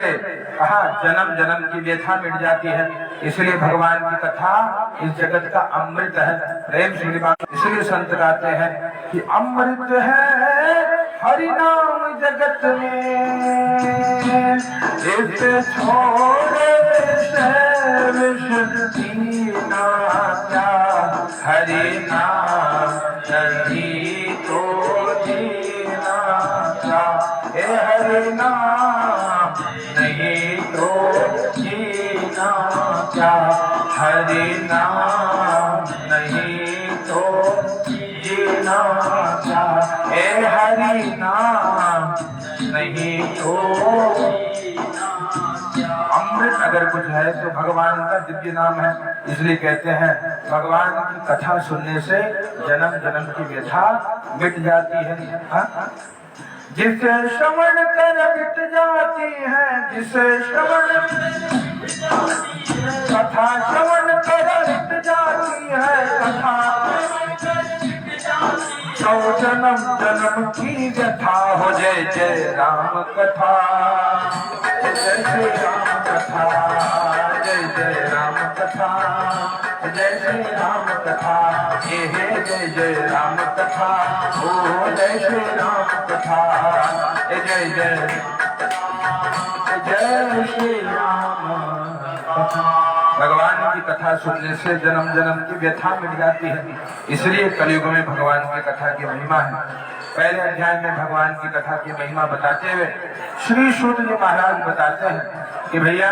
से कहा जन्म जन्म की व्यथा मिट जाती है। इसलिए भगवान की कथा इस जगत का अमृत है। प्रेम श्री बात, इसलिए संत गाते हैं कि अमृत है हरि नाम जगत में, इसे छोड़ जीना क्या, हरि नाम नहीं तो जीना क्या, हे हरि नाम नहीं तो जीना क्या, हरि नाम नहीं तो जीना क्या, हे हरि नाम नहीं तो। अमृत अगर कुछ है तो भगवान का दिव्य नाम है। इसलिए कहते हैं भगवान की कथा सुनने से जन्म जन्म की व्यथा मिट जाती है। जिसे श्रवण कर मिट जाती है, जिसे श्रवण कथा श्रवण कर मिट जाती है, कथा सौ जन्म जन्म की व्यथा हो। जय जय राम कथा, जय श्री राम कथा, जय जय राम कथा, जय श्री राम कथा, हे जय जय राम कथा, ओ जय श्री राम कथा, जय जय जय श्री राम कथा। भगवान की कथा सुनने से जन्म जन्म की व्यथा मिट जाती है। इसलिए कलयुग में भगवान की कथा की महिमा है। पहले अध्याय में भगवान की कथा की महिमा बताते हुए श्री सूत जी महाराज बताते हैं कि भैया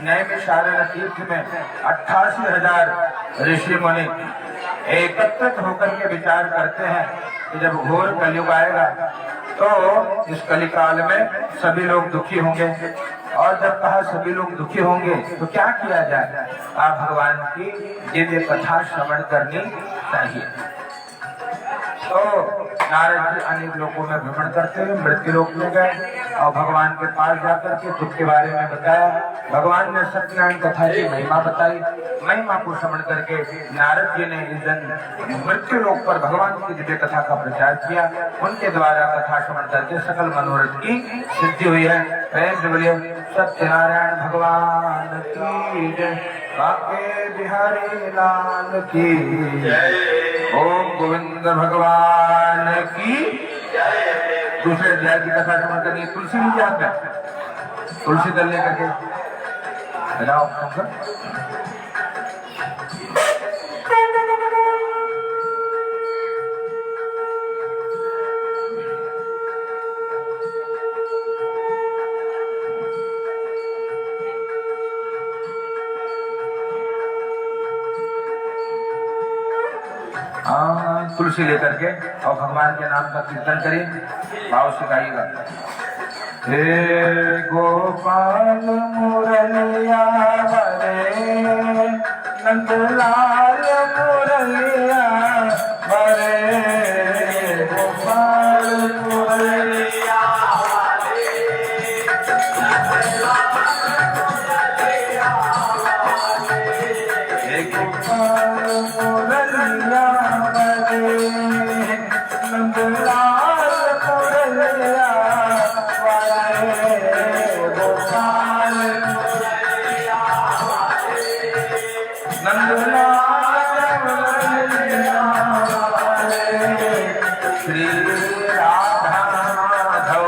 नैमिषारण्य तीर्थ में 88,000 ऋषि मुनि एकत्रित होकर के विचार करते हैं कि जब घोर कलयुग आएगा तो इस कलिकाल में सभी लोग दुखी होंगे, और जब कहा सभी लोग दुखी होंगे तो क्या किया जाए, आप भगवान की दिव्य कथा श्रवण करनी चाहिए। तो नारद जी अनेक लोगों में भ्रमण करते हुए मृत्यु लोक में गए और भगवान के पास जाकर के दुख के बारे में बताया। भगवान ने सत्यनारायण कथा की महिमा बताई। महिमा को श्रवण करके नारद जी ने इस दिन मृत्यु लोक पर भगवान की दिव्य कथा का प्रचार किया। उनके द्वारा कथा श्रवण करके सकल मनोरथ की सिद्धि हुई है। प्रेम से बोलिए सत्यनारायण भगवान की जय, बाके बिहारी लाल की जय, ओम गोविंद भगवान की जय। दूसरे अध्याय की कथा श्रवण करनी है। तुलसी लीजिए हाथ में, तुलसी दल लेकर के जाओ। तुलसी लेकर के और भगवान के नाम का कीर्तन करिए, भाव से गाइएगा। हे गोपाल मुरलिया बरे, नंदलाल मुरलिया बरे, गोपाल मुरलिया बरे, हे गोपाल मुरलिया नंदलाल मुरलिया वाले, गोपाल मुरलिया वाले, नंदलाल मुरलिया वाले, श्री राधा माधव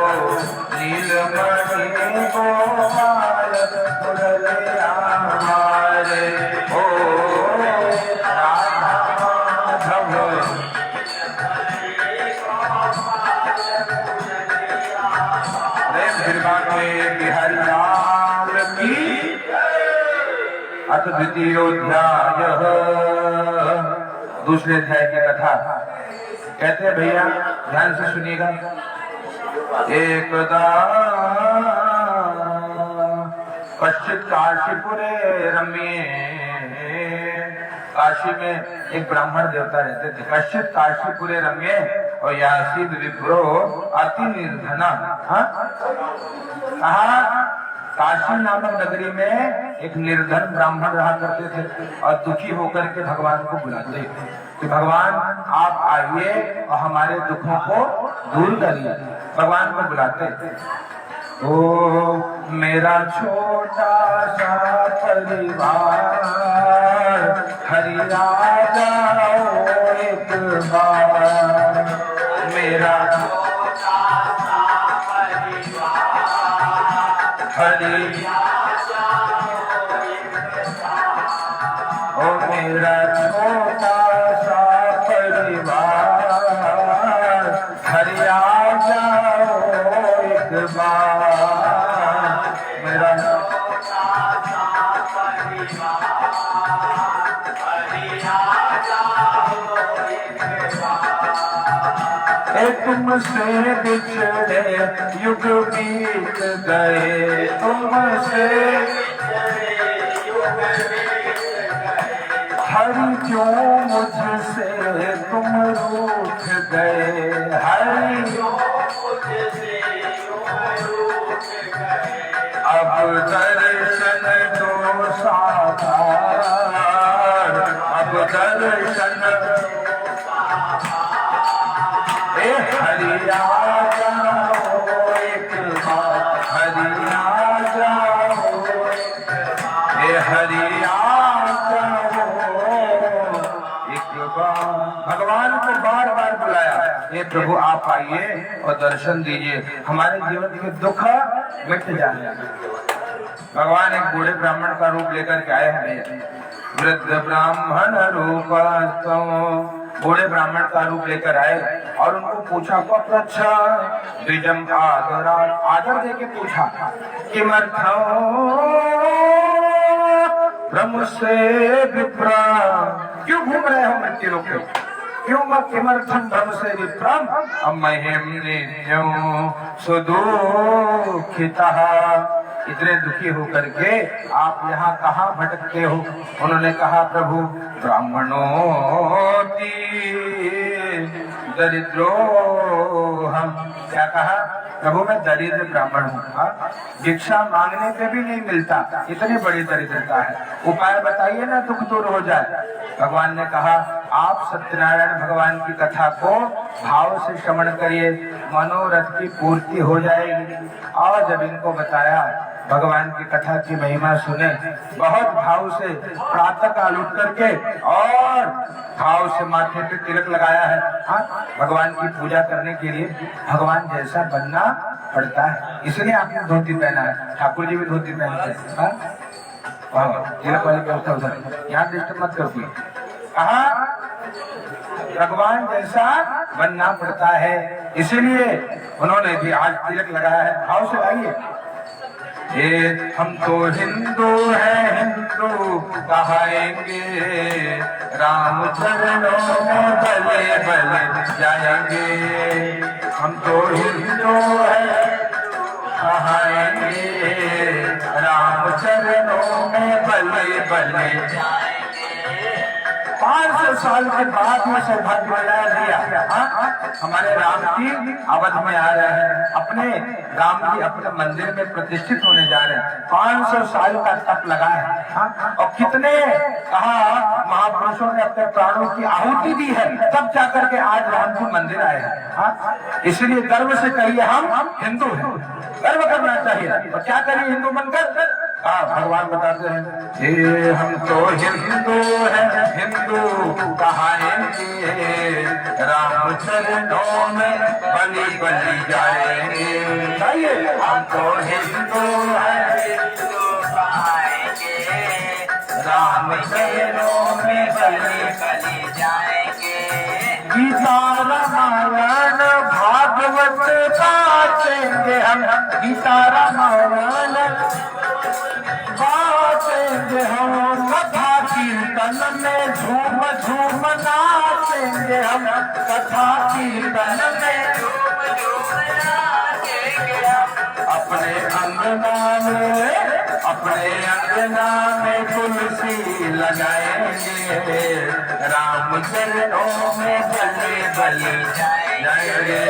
नीलमणि गोपाल मुरलिया वाले, ओ राधा माधव बिहारी लाल की। अथ द्वितीयोध्याय, दूसरे अध्याय की कथा कहते हैं। भैया ध्यान से सुनिएगा। एकदा कश्चित काशीपुरे रम्ये, काशी में एक ब्राह्मण देवता रहते थे। कश्चित काशीपुरे रम्ये और यासीद विप्रो अति निर्धना। काशी नामक नगरी में एक निर्धन ब्राह्मण रहा करते थे और दुखी होकर के भगवान को बुलाते कि भगवान आप आइए और हमारे दुखों को दूर करिए। भगवान को बुलाते ओ मेरा छोटा सा परिवार, हरि आ जाओ एक बार। मेरा छोटा सा परिवार, हरि आ जाओ एक बार। ओ मेरा छोटा सा परिवार, हरि आ जाओ एक बार। मेरा छोटा सा परिवार, हरि आ जाओ एक बार। ए तुमसे बिछड़े युग बीत गए, तुमसे हरि क्यों मुझसे तुम रूठ गए, हरि क्यों मुझसे तुम रूठ गए। अब दर्शन दो साकार, अब दर्शन ए हरि आ जाओ एक बार, हरि आ जाओ ए हरि आ जाओ एक बार। भगवान को बार बार बुलाया, ये प्रभु आप आइए और दर्शन दीजिए, हमारे जीवन के दुख मिट जाए। भगवान एक बूढ़े ब्राह्मण का रूप लेकर के आए हैं, वृद्ध ब्राह्मण रूप, बूढ़े ब्राह्मण का रूप लेकर आए और उनको पूछा, पप्रच्छा द्विजम आदरा, आदर देके पूछा, किमर्थम ब्रह्म से विप्रा, क्यों घूम रहे हो मृत्यु लोक में, क्यों किमर्थम ब्रह्म से विप्रम अमहिम नित्यं सुदुखितः, इतने दुखी होकर के आप यहाँ कहाँ भटकते हो। उन्होंने कहा, प्रभु ब्राह्मणोति दरिद्रो हम, क्या कहा, प्रभु मैं दरिद्र ब्राह्मण हूँ, भिक्षा मांगने पे भी नहीं मिलता, इतनी बड़ी दरिद्रता है, उपाय बताइए ना दुख दूर हो जाए। भगवान ने कहा, आप सत्यनारायण भगवान की कथा को भाव से श्रवण करिए, मनोरथ की पूर्ति हो जाएगी। और जब इनको बताया, भगवान की कथा की महिमा सुने, बहुत भाव से प्रातः काल उठ करके और भाव से माथे पे तिलक लगाया है, भगवान की पूजा करने के लिए भगवान जैसा बनना पड़ता है, इसलिए आपने धोती पहना है, ठाकुर जी भी धोती पहनते हैं। तिलक वाली व्यवस्था उधर, यहाँ डिस्टर्ब मत करो। कहा भगवान जैसा बनना पड़ता है, इसीलिए उन्होंने भी आज तिलक लगाया है, भाव से लगाइए। ये हम तो हिंदू हैं, हिंदू कहाएंगे, राम चरणों में भले भले जाएंगे। हम तो हिंदू हैं कहाएंगे, राम चरणों में भले भले जाएंगे। 500 साल के बाद में सौभाग्य बनाया दिया, हमारे राम की अवध में आ रहे हैं, अपने राम की अपने मंदिर में प्रतिष्ठित होने जा रहे हैं। 500 साल का तप लगा है, और कितने कहा महापुरुषों ने अपने प्राणों की आहुति दी है, तब जाकर के आज राम जी मंदिर आए हैं। इसलिए गर्व से कहिए हम हिंदू हैं, गर्व करना चाहिए। और क्या करिए हिंदू बनकर, भगवान बताते हैं, ये हम तो हिंदू हैं, हिंदू कहाएंगे, राम चरणों में बलि बलि जाएंगे। हम तो हिंदू हैं, हिंदू कहाएंगे, राम चरणों में बलि बलि जाएंगे। गीता रामायण भागवत बाँचेंगे हम, गीता रामायण बाँचेंगे हम, कथा कीर्तन में झूम झूम नाचेंगे हम, कथा कीर्तन में झूम झूम नाचेंगे हम। अपने अंगना में तुलसी लगाएंगे, राम चरणों में बलि बलि जाएंगे।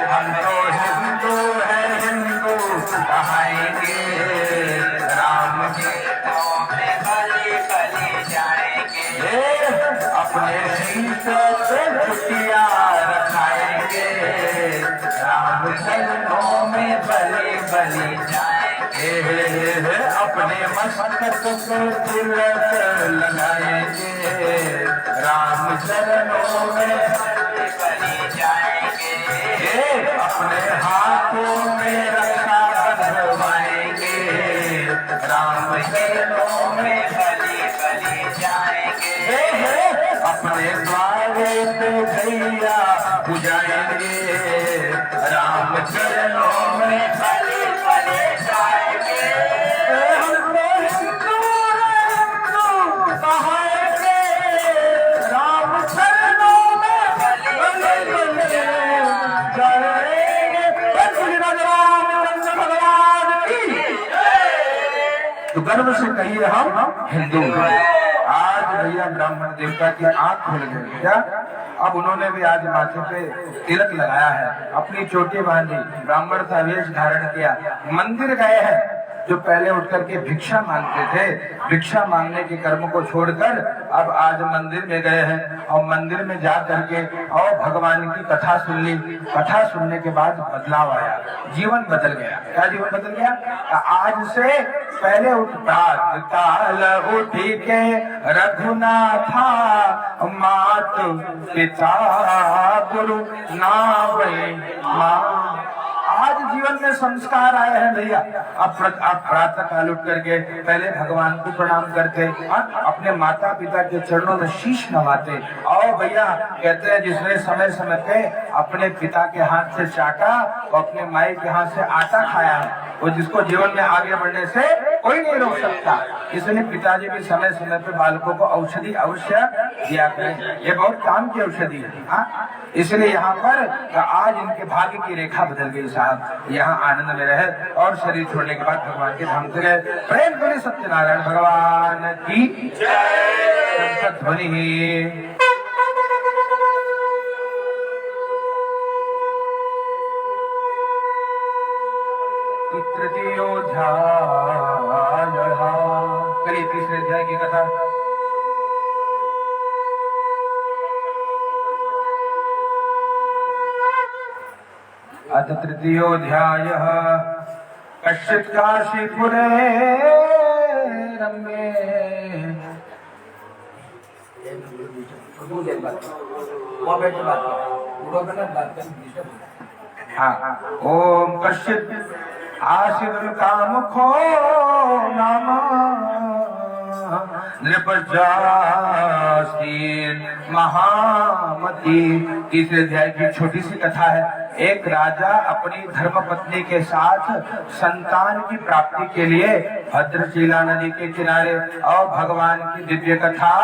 हम तो हिंदू हैं, हिंदू कहाएंगे, राम चरणों में बलि बलि जाएंगे। अपने शीश पे छुट्टियां रखाएंगे, राम चरणों में बलि बलि अपने मस्तक पे तिलक लगाएंगे, राम चरणों में बलि जाएंगे, अपने हाथों में रक्षा बंधवाएंगे, राम चरणों में बलि जाएंगे, अपने द्वारे पे गैया पुजाएंगे, राम चरणों में बलि जाएंगे, राम चरणों में बलि जाएंगे। भगवान की तो गर्व से कहिए हम हिंदू हैं। आज भैया ब्राह्मण देवता की आंख खुल गई क्या? अब उन्होंने भी आज माथे पे तिलक लगाया है, अपनी चोटी बांधी, ब्राह्मण का वेश धारण किया, मंदिर गए हैं। जो पहले उठ करके भिक्षा मांगते थे, भिक्षा मांगने के कर्म को छोड़कर अब आज मंदिर में गए हैं और मंदिर में जा करके और भगवान की कथा सुन ली। कथा सुनने के बाद बदलाव आया, जीवन बदल गया। क्या जीवन बदल गया? आज से पहले प्रातः काल उठी के रघुनाथा, मात पिता गुरु नावे माँ। आज जीवन में संस्कार आए हैं भैया। अब प्रातः काल उठ करके पहले भगवान को प्रणाम करते, अपने माता पिता के चरणों में शीश नवाते। और भैया कहते हैं जिसने समय समय पे अपने पिता के हाथ से चाटा और अपने माई के हाथ से आटा खाया है, वो जिसको जीवन में आगे बढ़ने से कोई नहीं रोक सकता। इसलिए पिताजी भी समय समय पे बालकों को औषधि अवश्य दिया करें, ये बहुत काम की औषधि है। इसलिए यहाँ पर आज इनके भाग्य की रेखा बदल गई साहब। यहाँ आनंद में रहे और शरीर छोड़ने के बाद भगवान के धाम से गए। प्रेम करें सत्यनारायण भगवान की जय। ध्वनि तृतीयोध्याय, करिए तीसरे अध्याय की कथा। अथ तृतीयोऽध्यायः। कश्चित् काशीपुरे रम्ये। ओम कश्चित् आसीत् कामुको नाम नृपजासीन महामती। तीसरे अध्याय की छोटी सी कथा है। एक राजा अपनी धर्मपत्नी के साथ संतान की प्राप्ति के लिए भद्रचीला नदी के किनारे और भगवान की दिव्य कथा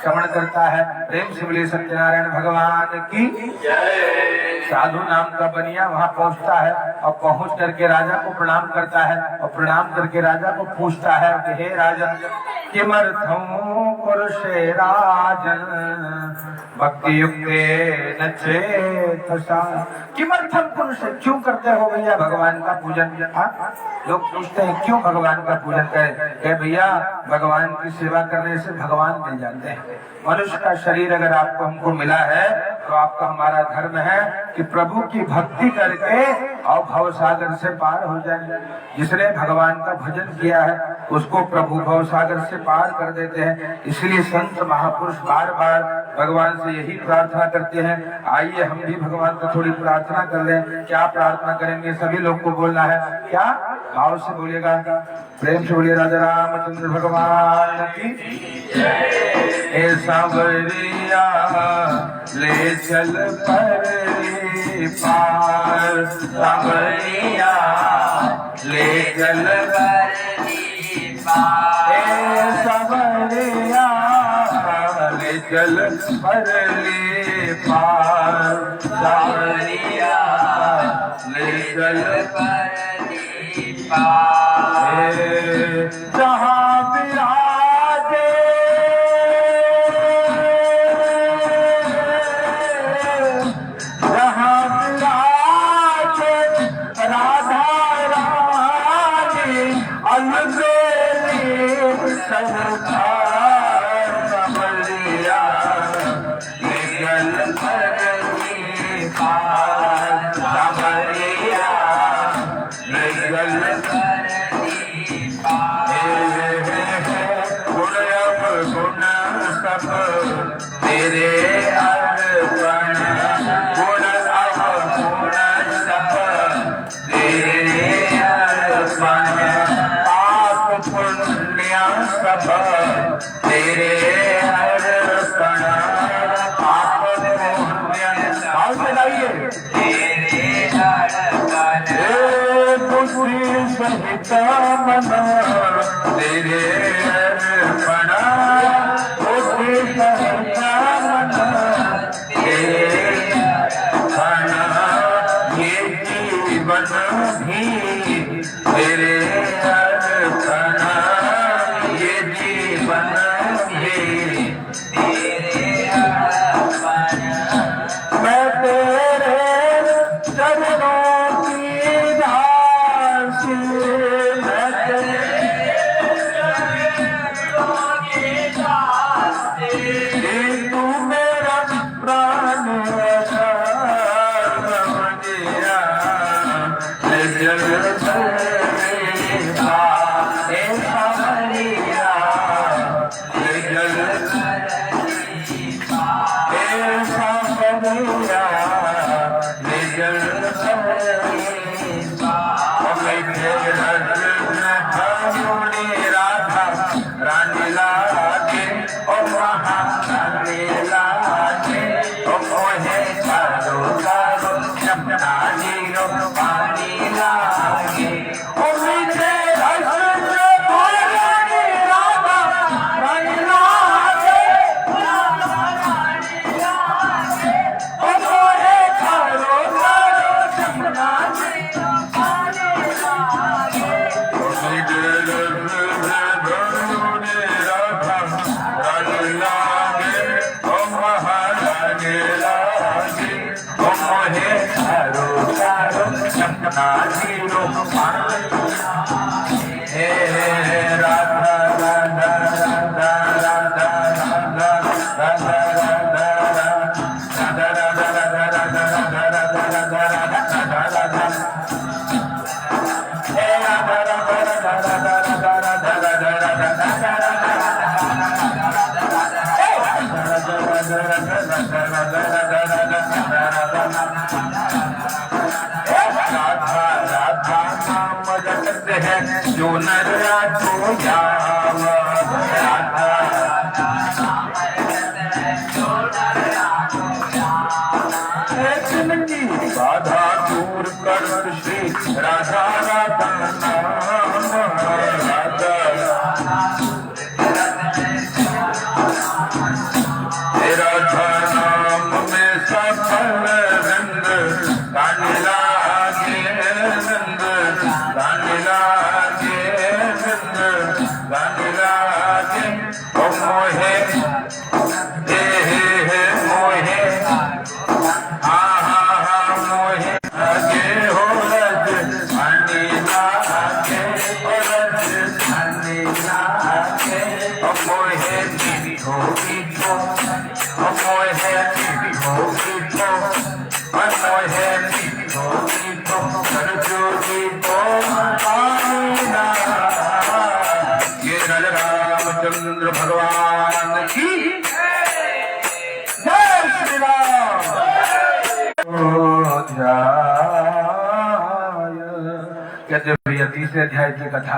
श्रवण करता है। प्रेम से बोलिए सत्यनारायण भगवान की जय। साधु नाम का बनिया वहां पहुंचता है और पहुंच करके राजा को प्रणाम करता है और प्रणाम करके राजा को पूछता है कि हे राजन, किमर्थं कुरुषे राजन भक्ति युक्ते न चेतसा। किमर्थं कुरुषे, क्यों करते हो भैया भगवान का पूजन? लोग पूछते हैं क्यों भगवान का पूजन करें? भैया भगवान की सेवा करने से भगवान मिल जाते हैं। मनुष्य का शरीर अगर आपको हमको मिला है तो आपका हमारा धर्म है कि प्रभु की भक्ति करके और भव सागर से पार हो जाए। जिसने भगवान का भजन किया है उसको प्रभु भव सागर से पार कर देते हैं। इसलिए संत महापुरुष बार बार भगवान से यही प्रार्थना करते हैं। आइए हम भी भगवान को थोड़ी प्रार्थना कर लें। क्या प्रार्थना करेंगे? सभी लोग को बोलना है। क्या भाव से बोलिएगा? प्रेम से बोलिए राजा रामचंद्र भगवान की जय। सांवरिया ले चल परली पार, सांवरिया ले चल परली पार, सांवरिया ले चल परली पार, सांवरिया ले चल परली पार। जहाँ विराजे कामना तेरे अर्पणा होती है कामना तेरे अर्पणा ये जीवन भी तेरे अर्पणा ये जीवन भी तेरे अर्पणा मैं तेरे चरणों की दासी मैं तेरे चरणों की दासी तू मेरा प्राण गया जल रानी लागे ओ महारानी लागे ओ मोहे चारो चारो चमनानी रो पानी लागे ओ मीठे रस रानी राधा रानी लागे रानी लागे ओ मोहे चारो चारो चमनानी रो पानी लागे ओ मीठे राधा राधा राधा राधा राधा जो नर तो जाव राधा बाधा दूर कर श्री राधा राधा नाम राधा राधा नाम में सफल रंग कानिला रामचंद्र भगवान की जय श्री राम। कहते भैया तीसरे अध्याय की कथा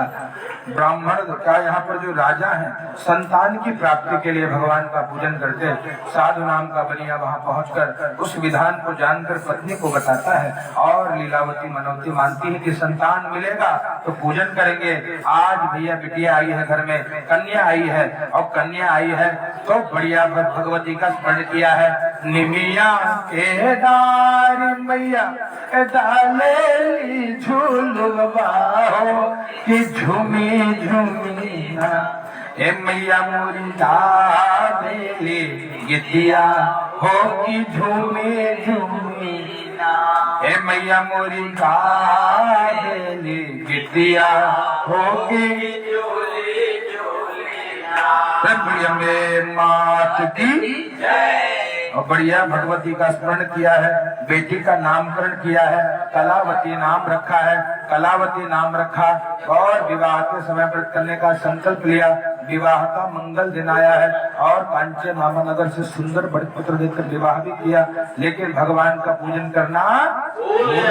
ब्राह्मण क्या यहाँ पर जो राजा हैं संतान की प्राप्ति के लिए भगवान का पूजन करते साधु नाम का बनिया वहाँ पहुंचकर उस विधान को जानकर पत्नी को बताता है और लीलावती मनोवती मानती है कि संतान मिलेगा तो पूजन करेंगे। आज भैया बिटिया आई है घर में कन्या आई है और कन्या आई है तो बढ़िया भगवती का स्मरण किया है निमिया के दारी मैया डाले झूलवा हो कि झूमी झूमी ना ए मैया मोरी डाले गिद्दिया हो कि झूमी झूमी ना ए मैया मोरी डाले गिद्दिया हो कि झूली झूली ना में मात की जय। और बढ़िया भगवती का स्मरण किया है बेटी का नामकरण किया है कलावती नाम रखा है कलावती नाम रखा और विवाह के समय व्रत करने का संकल्प लिया। विवाह का मंगल दिन आया है और कांचे मामानगर से सुंदर बड़े पुत्र देकर विवाह भी किया लेकिन भगवान का पूजन करना भूल गए।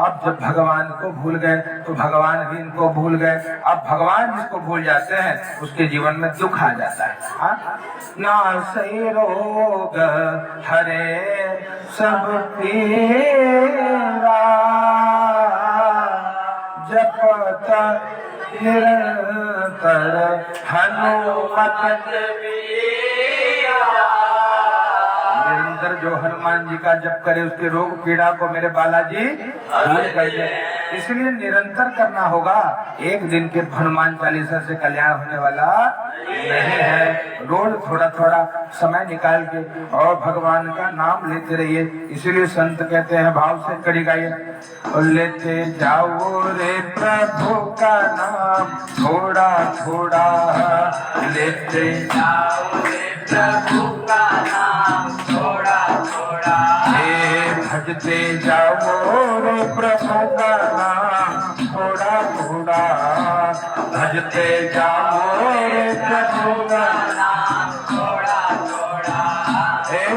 अब जब भगवान को भूल गए तो भगवान भी इनको भूल गए। अब भगवान जिसको भूल जाते हैं उसके जीवन में दुख आ जाता है। हाँ? ना सही रोग हरे सब पीरा जपत निरंतर हनुमत निरंतर जो हनुमान जी का जप करे उसके रोग पीड़ा को मेरे बालाजी दूर कर दे। इसलिए निरंतर करना होगा। एक दिन के हनुमान चालीसा से कल्याण होने वाला नहीं है। रोज थोड़ा थोड़ा समय निकाल के और भगवान का नाम लेते रहिए। इसीलिए संत कहते हैं भाव से कड़ी गाइए, लेते जाओ रे प्रभु का नाम थोड़ा थोड़ा, लेते जाओ रे प्रभु का नाम थोड़ा थोड़ा, भजते जाओ रे प्रभु का नाम थोड़ा थोड़ा, भजते जाओ रे प्रभु का नाम थोड़ा थोड़ा,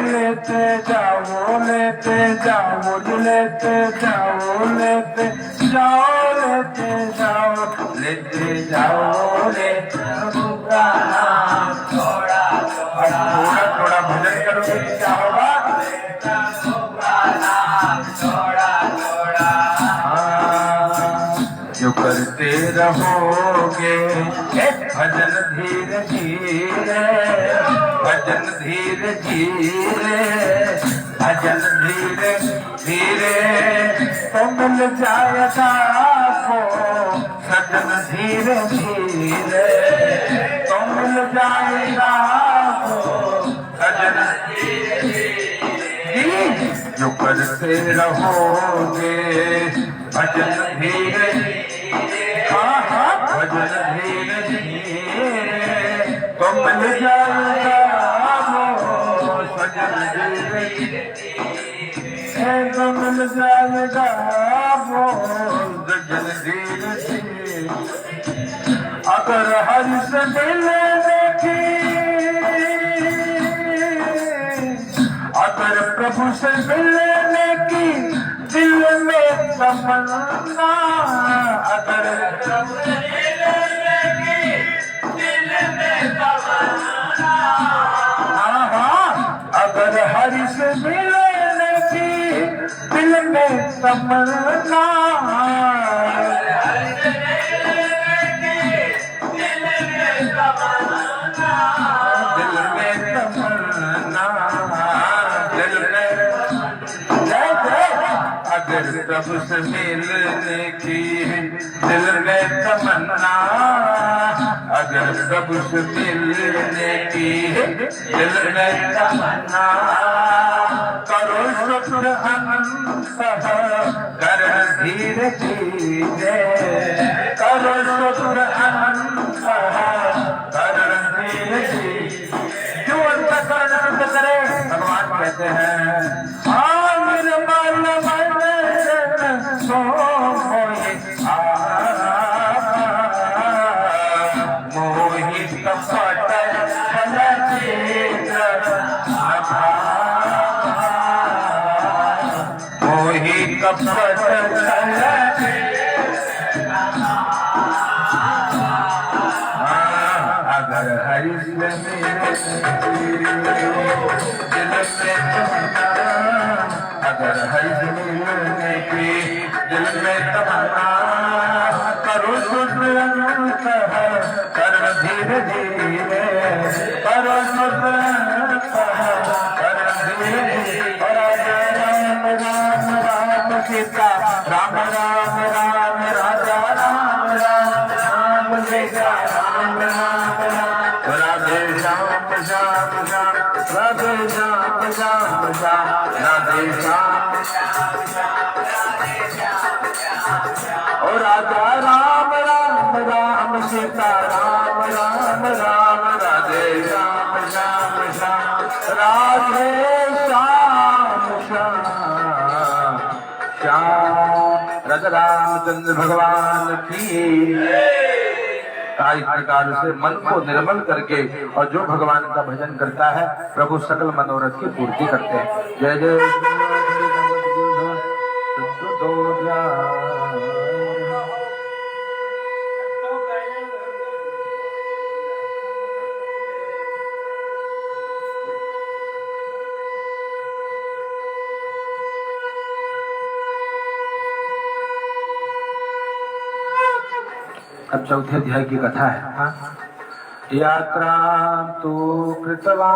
लेते जाओ लेते जाओ लेते जाओ लेते जाओ लेते जाओ लेते जाओ रे प्रभु का नाम थोड़ा थोड़ा। थोड़ा थोड़ा भजन करोगे क्या होगा? जो करते रहोगे भजन धीरे धीरे, भजन धीरे धीरे, भजन धीरे धीरे, तो मिल जाएगा आपको सजन धीरे धीरे, तो मिल जाएगा आपको सजन धीरे धीरे। जो करते रहोगे भजन धीरे, हाँ हाँ भजन धीरे धीरे, तो मिल जाएगा वो सजन धीरे धीरे, तो मिल जाएगा वो सजन धीरे धीरे। अगर हरि से मिलने की, अगर प्रभु से मिलने की दिल में तमन्ना, अगर प्रभु से मिलने की दिल में तमन्ना, हाँ हाँ अगर हरि से मिलने की दिल में तमन्ना, अगर प्रभु से मिलने की दिल में तमन्ना, अगर प्रभु से मिलने की दिल में तमन्ना, करो शुक्र अनंत कर धीरे धीरे, करो शुक्र अनंत कर धीरे धीरे। जो अंत करे भगवान कहते हैं मोहित कपट मोहित कपट अगर हरि से अगर हरि से मिलने की दिल में तमन्ना, करो शुक्र अनंत कर धीरे धीरे, करो शुक्र अनंत कर धीरे धीरे। राम राम राम सीता राम राम राम राजा राम राम राम सीता राम राम राम, राधे श्याम श्याम श्याम, राधे श्याम श्याम श्याम, राधे श्याम और राजा राम राम राम सीता राम राम राम, राधे श्याम श्याम श्याम, राधे श्याम श्याम श्याम। राजा रामचंद्र भगवान की। इस प्रकार से मन को निर्मल करके और जो भगवान का भजन करता है प्रभु सकल मनोरथ की पूर्ति करते हैं। जय जय अब चौथे अध्याय की कथा है। हाँ? यात्रा तो कृतवान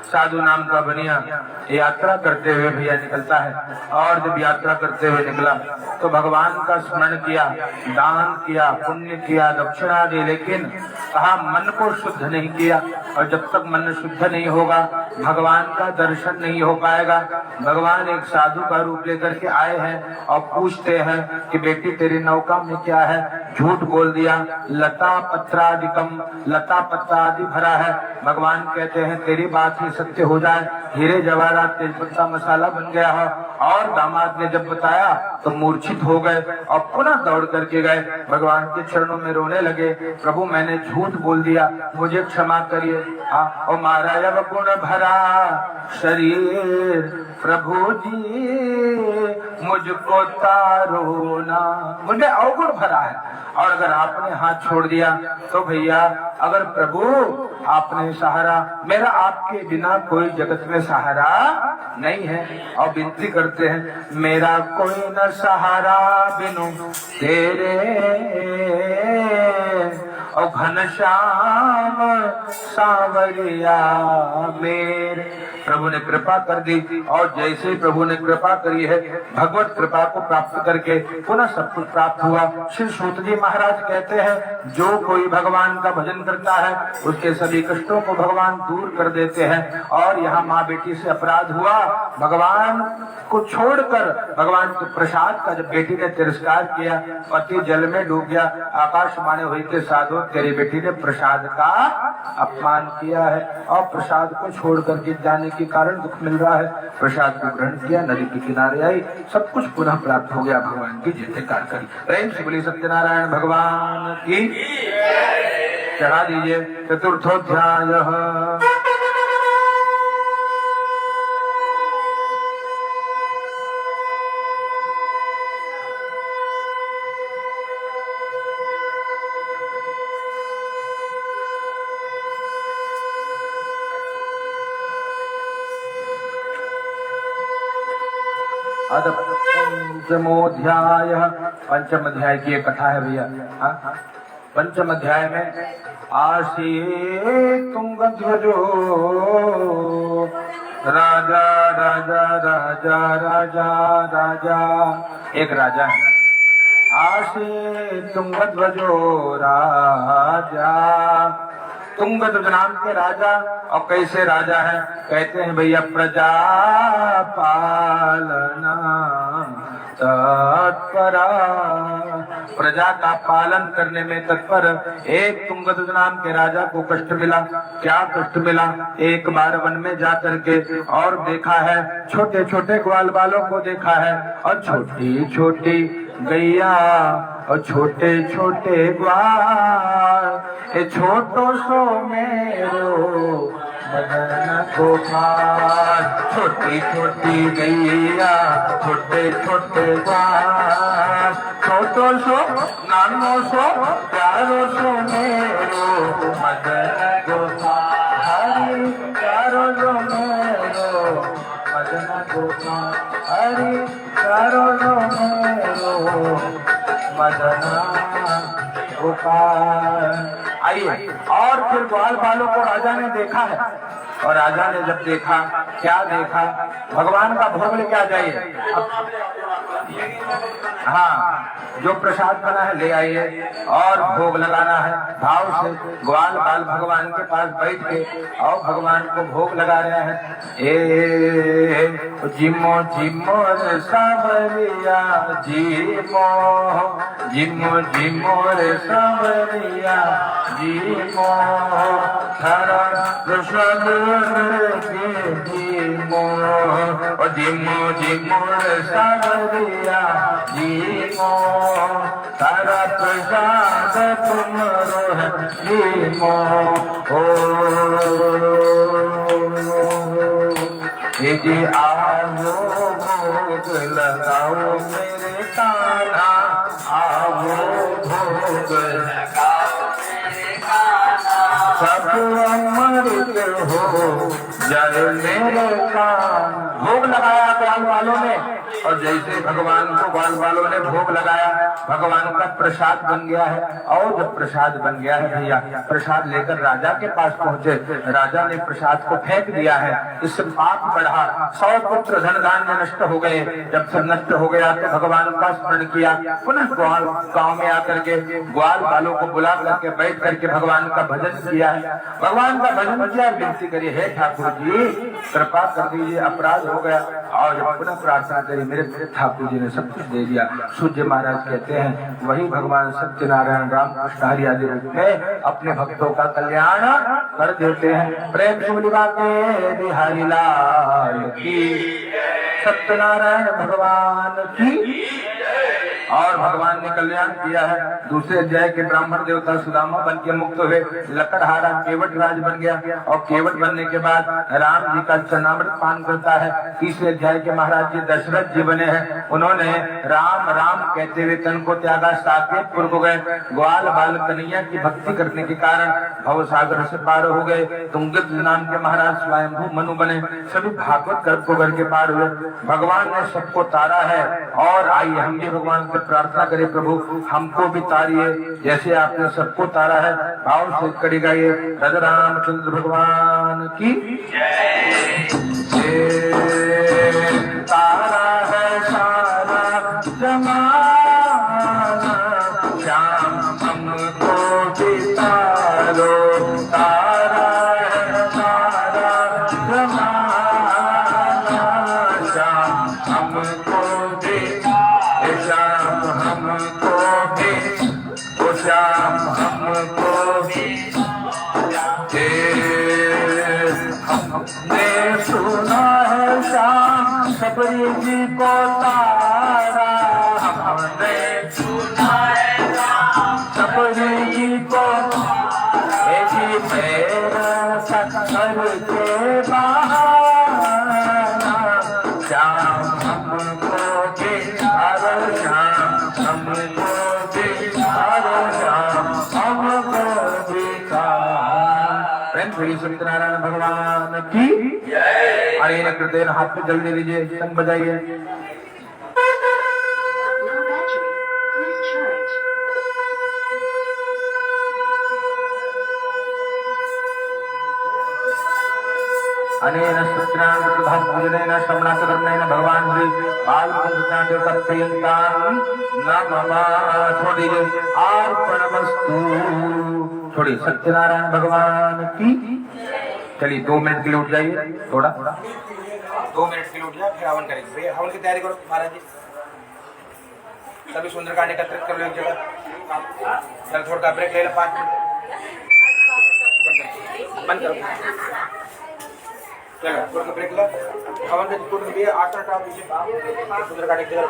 साधु नाम का बनिया यात्रा करते हुए भैया निकलता है। और जब यात्रा करते हुए निकला तो भगवान का स्मरण किया, दान किया, पुण्य किया, दक्षिणा दी, लेकिन कहा मन को शुद्ध नहीं किया। और जब तक मन शुद्ध नहीं होगा भगवान का दर्शन नहीं हो पाएगा। भगवान एक साधु का रूप लेकर के आए हैं और पूछते हैं कि बेटी तेरी नौका में क्या है? झूठ बोल दिया, लता पत्रादिकम, लता पत्रादि भरा है। भगवान कहते हैं तेरी बात ही सत्य हो जाए, हीरे जवाहरात तेजपत्ता मसाला बन गया हो। और दामाद ने जब बताया तो मूर्छित हो गए और पुनः दौड़ करके गए, भगवान के चरणों में रोने लगे, प्रभु मैंने झूठ बोल दिया, मुझे क्षमा करिए। और मारा गुण भरा शरीर प्रभु जी मुझको तारो ना, मुझे अवगुण भरा है। और अगर आपने हाथ छोड़ दिया तो भैया, अगर प्रभु आपने सहारा, मेरा आपके बिना कोई जगत में सहारा नहीं है। और विनती करते हैं मेरा कोई न सहारा बिनु तेरे, और घनश्याम सावरिया मेरे। प्रभु ने कृपा कर दी और जैसे प्रभु ने कृपा करी है, भगवत कृपा को प्राप्त करके पुनः सब कुछ प्राप्त हुआ। श्री सूत जी महाराज कहते हैं जो कोई भगवान का भजन करता है उसके सभी कष्टों को भगवान दूर कर देते हैं। और यहाँ माँ बेटी से अपराध हुआ, भगवान को छोड़कर भगवान के प्रसाद का जब बेटी ने तिरस्कार किया, पति जल में डूब गया, आकाशवाणी हुई के साधु तेरी बेटी ने प्रसाद का अपमान किया है और प्रसाद को छोड़ करके जाने के कारण दुख मिल रहा है। प्रसाद को ग्रहण किया, नदी के किनारे आई, सब कुछ पुनः प्राप्त हो गया। भगवान की जय जयकार करी, प्रेम से बोली सत्यनारायण भगवान की। चढ़ा दीजिए चतुर्थोध्याय। पंचमोध्याय, पंचम अध्याय की एक कथा है भैया। पंचम अध्याय में आशी तुंगध्वजो राजा राजा राजा राजा राजा, एक राजा है, आशी तुंगध्वजो राजा, तुंगध्वज नाम के राजा। और कैसे राजा है? कहते हैं भैया प्रजा पालना तत्परा, प्रजा का पालन करने में तत्पर। एक तुंगध्वज नाम के राजा को कष्ट मिला। क्या कष्ट मिला? एक बार वन में जा करके और देखा है, छोटे छोटे ग्वाल बालों को देखा है और छोटी छोटी गैया और छोटे छोटे ग्वाल, ए छोटो सो मेरो मदन गोपाल। छोटी छोटी गैया छोटे छोटे ग्वाल, छोटो सो नानो सो प्यारो सो मेरो मदन गोपाल। हरि प्यारो सो मेरो मदन गोपाल, हरि प्यारो सो मेरो मदना गोपाल। आइए, और फिर ग्वाल बालों को राजा ने देखा है। और राजा ने जब देखा, क्या देखा? भगवान का भोग लेके आ जाइए। हाँ, जो प्रसाद बना है ले आइए और भोग लगाना है। भाव से ग्वाल बाल भगवान के पास बैठ के और भगवान को भोग लगा रहे हैं। ए जिमो जिमो रे सावरिया, जिमो जिमो जिमो रे सावरिया, जिमो थारा प्रसाद के जिमो, और जिमो जिमो रे सावरिया, जिमो तारा प्रसाद तुमरो है, जिमो जी आओ भोग लगाओ मेरे कान्हा, आओ भोग लगाओ मेरे कान्हा, सब अमृत हो जय मेरे कान्हा, भोग लगाया ग्वाल वालों ने, और जैसे भगवान को ग्वाल वालों ने भोग लगाया, भगवान का प्रसाद बन गया है। और जब प्रसाद बन गया है भैया, प्रसाद लेकर राजा के पास पहुंचे, राजा ने प्रसाद को फेंक दिया है। इससे पाप बढ़ा, 100 पुत्र धन दान में नष्ट हो गए। जब सब नष्ट हो गया तो भगवान का स्मरण किया, पुनः ग्वाल गांव में आकर के ग्वाल वालों को बुला करके बैठ करके भगवान का भजन किया है। भगवान का भजन किया, विनती करिए, हे ठाकुर जी कृपा कर दीजिए, अपराध हो गया। और जब पुनः प्रार्थना करी, मेरे ठाकुर जी ने सब कुछ दे दिया। सूर्य महाराज कहते हैं वही भगवान सत्यनारायण रामकृष्ण हरि आदि रूप में अपने भक्तों का कल्याण कर देते हैं। प्रेम से बोली बाके बिहारी लाल की, सत्यनारायण भगवान की। और भगवान ने कल्याण किया है। दूसरे अध्याय के ब्राह्मण देवता सुदामा बन के मुक्त हुए, लकड़हारा केवट राज बन गया, और केवट बनने के बाद राम जी का चरणामृत पान करता है। तीसरे अध्याय के महाराज जी दशरथ जी बने हैं, उन्होंने राम राम कहते हुए तन को त्यागा, साकेतपुर को गए। ग्वाल बाल कन्हैया की भक्ति करने के कारण भव सागर से पार हो गए। तुंगित नाम के महाराज स्वयंभू मनु बने, सभी भागवत गर्भ को करके पार हुए। भगवान ने सबको तारा है, और आइए हम भी भगवान प्रार्थना करें, प्रभु हमको भी तारिए जैसे आपने सबको तारा है। भाव से कड़ी गाइए, राजा रामचंद्र भगवान की तारा है सारा जमाना, श्याम हमको भी तारो, तारा है सारा जमाना, श्याम हमको भी, श्याम हमको भी, ओ श्याम हमको भी। हमने सुना है श्याम सबरी जी को तारा, हमने सुना है श्याम सबरी जी को, ऐसी पैर सत्तर के बहाना, श्याम हमको भी तारो, श्याम हमको भी तारो, श्याम हमको भी तारो। प्रेम श्री सत्यनारायण भगवान की। अरे न कृते हाथ पे जल दे लीजिए, संग बजाइए। अनेन सत्यनारायण श्रवणाच कर्मेण भगवान श्री बाल प्रियंतां नमः। छोड़ दीजिए, अर्पणमस्तु। छोड़िए, सत्यनारायण भगवान की। चलिए 2 मिनट के लिए उठ जाइए, थोड़ा 2 मिनट के लिए उठ जाए, फिर हवन करेंगे। भैया हवन की तैयारी करो महाराज जी, सभी सुंदरकांड एकत्रित कर लो एक जगह। चल थोड़ा ब्रेक ले लो, 5 मिनट बंद करो। चलो थोड़ा ब्रेक लो, हवन में टूट भी 8 आप सुंदरकांड एक जगह।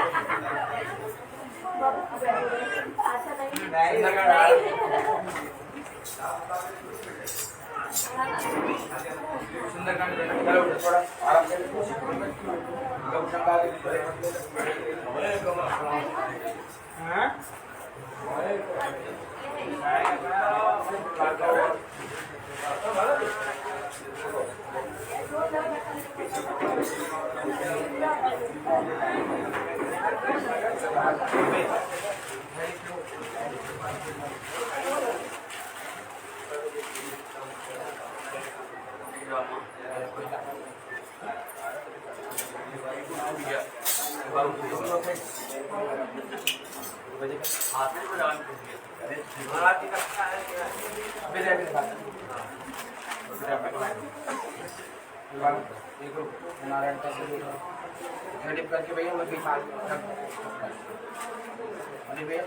सुंदरकांड चलो थोड़ा आराम से। नारायण का करके भैया मैं भी अरे भैया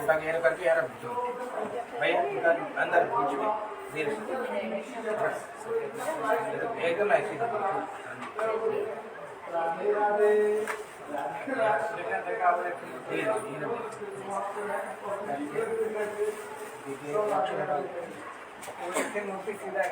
उठा घेर करके यार भैया अंदर धीरे एकदम ऐसी मूर्ति सीधा कर